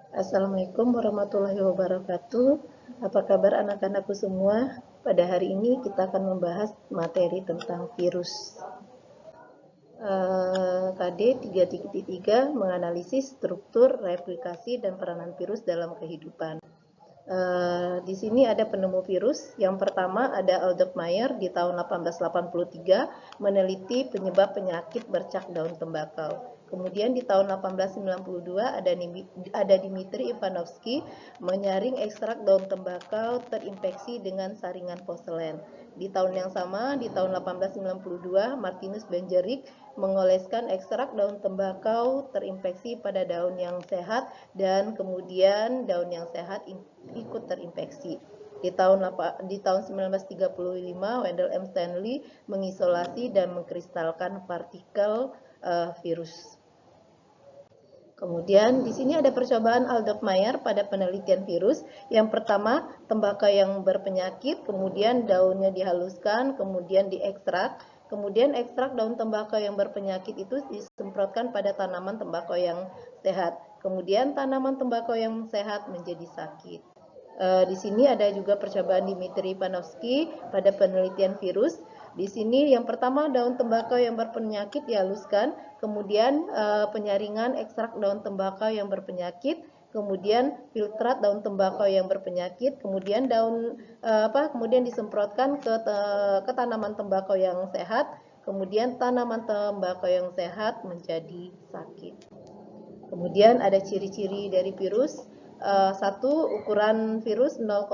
Assalamualaikum warahmatullahi wabarakatuh. Apa kabar anak-anakku semua? Pada hari ini kita akan membahas materi tentang virus. KD 3.3 menganalisis struktur, replikasi, dan peranan virus dalam kehidupan. Di sini ada penemu virus. Yang pertama ada Adolf Meyer di tahun 1883 meneliti penyebab penyakit bercak daun tembakau. Kemudian di tahun 1892 ada Dimitri Ivanovsky menyaring ekstrak daun tembakau terinfeksi dengan saringan porselen. Di tahun yang sama, di tahun 1892, Martinus Benjerik mengoleskan ekstrak daun tembakau terinfeksi pada daun yang sehat dan kemudian daun yang sehat ikut terinfeksi. Di tahun 1935, Wendell M. Stanley mengisolasi dan mengkristalkan partikel virus. Kemudian di sini ada percobaan Adolf Meyer pada penelitian virus. Yang pertama, tembakau yang berpenyakit, kemudian daunnya dihaluskan, kemudian diekstrak. Kemudian ekstrak daun tembakau yang berpenyakit itu disemprotkan pada tanaman tembakau yang sehat. Kemudian tanaman tembakau yang sehat menjadi sakit. Di sini ada juga percobaan Dimitri Ivanovsky pada penelitian virus. Di sini yang pertama daun tembakau yang berpenyakit dihaluskan, kemudian penyaringan ekstrak daun tembakau yang berpenyakit, kemudian filtrat daun tembakau yang berpenyakit, kemudian kemudian disemprotkan ke tanaman tembakau yang sehat, kemudian tanaman tembakau yang sehat menjadi sakit. Kemudian ada ciri-ciri dari virus. Satu, ukuran virus 0,01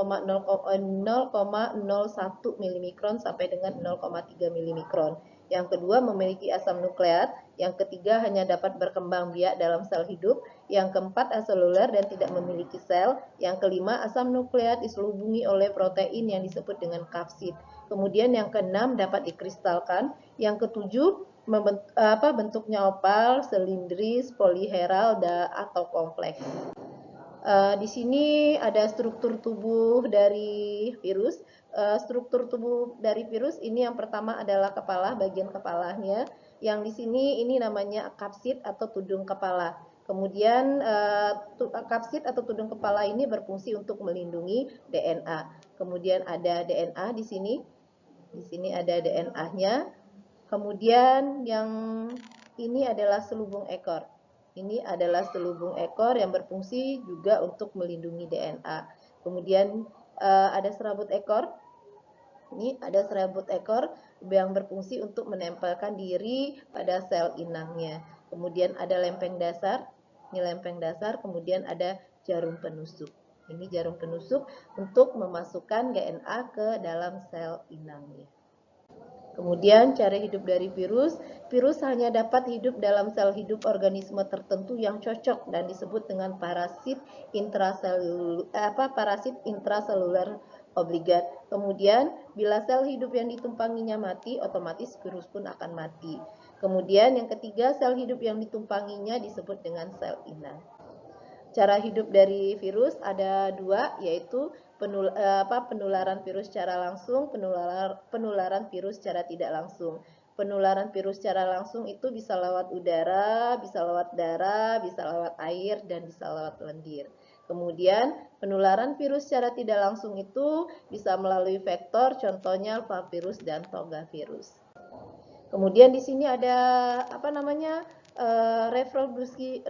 milimikron sampai dengan 0,3 milimikron. Yang kedua, memiliki asam nukleat. Yang ketiga, hanya dapat berkembang biak dalam sel hidup. Yang keempat, aseluler dan tidak memiliki sel. Yang kelima, asam nukleat diselubungi oleh protein yang disebut dengan kapsid. Kemudian yang keenam, dapat dikristalkan. Yang ketujuh, bentuknya opal, silindris, poliheral, atau kompleks. Di sini ada struktur tubuh dari virus. Struktur tubuh dari virus ini yang pertama adalah kepala, bagian kepalanya. Yang di sini ini namanya kapsid atau tudung kepala. Kemudian kapsid atau tudung kepala ini berfungsi untuk melindungi DNA. Kemudian ada DNA di sini. Di sini ada DNA-nya. Kemudian yang ini adalah selubung ekor. Ini adalah selubung ekor yang berfungsi juga untuk melindungi DNA. Kemudian ada serabut ekor. Ini ada serabut ekor yang berfungsi untuk menempelkan diri pada sel inangnya. Kemudian ada lempeng dasar. Ini lempeng dasar. Kemudian ada jarum penusuk. Ini jarum penusuk untuk memasukkan DNA ke dalam sel inangnya. Kemudian cara hidup dari virus. Virus hanya dapat hidup dalam sel hidup organisme tertentu yang cocok dan disebut dengan parasit intraseluler obligat. Kemudian bila sel hidup yang ditumpanginya mati, otomatis virus pun akan mati. Kemudian yang ketiga, sel hidup yang ditumpanginya disebut dengan sel inang. Cara hidup dari virus ada dua, yaitu penularan virus secara langsung, penularan virus secara tidak langsung. Penularan virus secara langsung itu bisa lewat udara, bisa lewat darah, bisa lewat air, dan bisa lewat lendir. Kemudian penularan virus secara tidak langsung itu bisa melalui vektor, contohnya alphavirus dan togavirus. Kemudian di sini ada reproduksi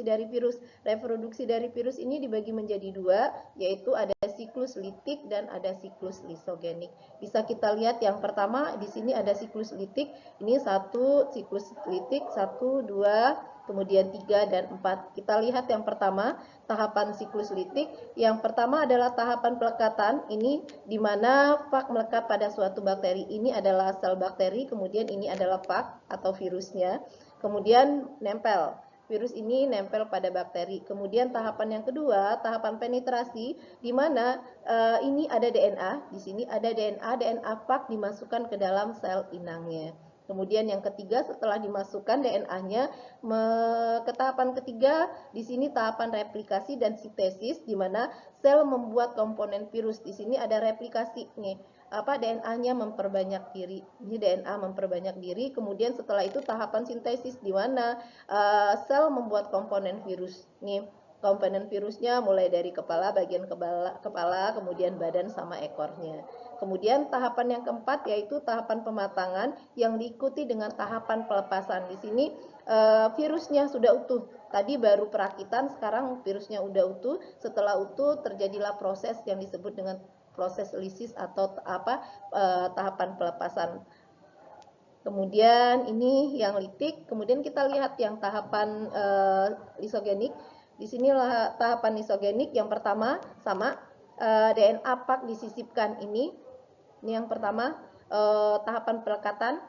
dari virus. Reproduksi dari virus ini dibagi menjadi dua, yaitu ada siklus litik dan ada siklus lisogenik. Bisa kita lihat yang pertama di sini ada siklus litik. Ini satu siklus litik, 1, 2, kemudian 3 dan 4. Kita lihat yang pertama, tahapan siklus litik. Yang pertama adalah tahapan pelekatan. Ini di mana fag melekat pada suatu bakteri. Ini adalah sel bakteri, kemudian ini adalah fag atau virusnya. Kemudian nempel. Virus ini nempel pada bakteri. Kemudian tahapan yang kedua, tahapan penetrasi, di mana ini ada DNA. Di sini ada DNA fag dimasukkan ke dalam sel inangnya. Kemudian yang ketiga, setelah dimasukkan DNA-nya ke tahapan ketiga, di sini tahapan replikasi dan sintesis, di mana sel membuat komponen virus. Di sini ada replikasi nih, DNA-nya memperbanyak diri. Ini DNA memperbanyak diri. Kemudian setelah itu tahapan sintesis, di mana sel membuat komponen virus. Nih, Komponen virusnya mulai dari kepala, bagian kepala, kemudian badan sama ekornya. Kemudian tahapan yang keempat yaitu tahapan pematangan yang diikuti dengan tahapan pelepasan. Di sini virusnya sudah utuh. Tadi baru perakitan, sekarang virusnya udah utuh. Setelah utuh terjadilah proses yang disebut dengan proses lisis atau tahapan pelepasan. Kemudian ini yang litik, kemudian kita lihat yang tahapan lisogenik. Di sinilah tahapan lisogenik. Yang pertama sama DNA pak disisipkan ini yang pertama tahapan pelekatan.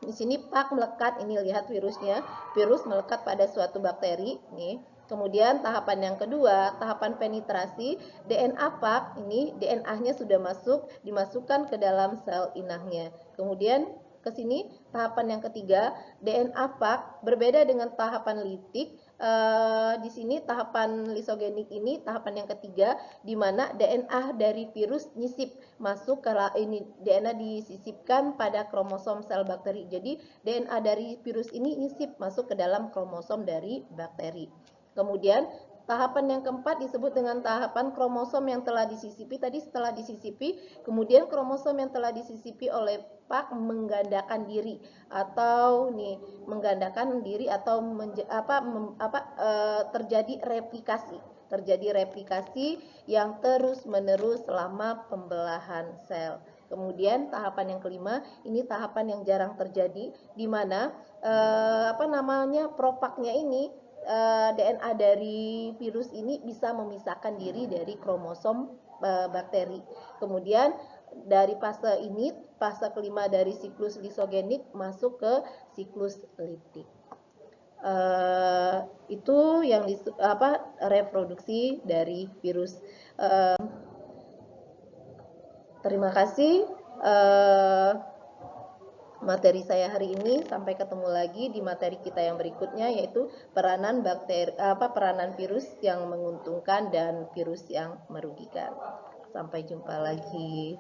Di sini pak melekat, ini lihat virusnya, virus melekat pada suatu bakteri nih. Kemudian tahapan yang kedua, tahapan penetrasi, DNA pak ini DNA-nya sudah dimasukkan ke dalam sel inangnya. Kemudian ke sini tahapan yang ketiga, DNA pak berbeda dengan tahapan litik. Di sini tahapan lisogenik ini tahapan yang ketiga, di mana DNA dari virus nyisip masuk ke ini, DNA disisipkan pada kromosom sel bakteri. Jadi DNA dari virus ini nyisip masuk ke dalam kromosom dari bakteri. Kemudian tahapan yang keempat disebut dengan tahapan kromosom yang telah disisipi. Tadi setelah disisipi, kemudian kromosom yang telah disisipi oleh pak menggandakan diri atau menggandakan diri atau terjadi replikasi. Terjadi replikasi yang terus-menerus selama pembelahan sel. Kemudian tahapan yang kelima, ini tahapan yang jarang terjadi, di mana propagnya ini DNA dari virus ini bisa memisahkan diri dari kromosom bakteri. Kemudian dari fase ini, fase kelima dari siklus lisogenik masuk ke siklus litik. Itu yang reproduksi dari virus. Terima kasih materi saya hari ini. Sampai ketemu lagi di materi kita yang berikutnya, yaitu peranan virus yang menguntungkan dan virus yang merugikan. Sampai jumpa lagi.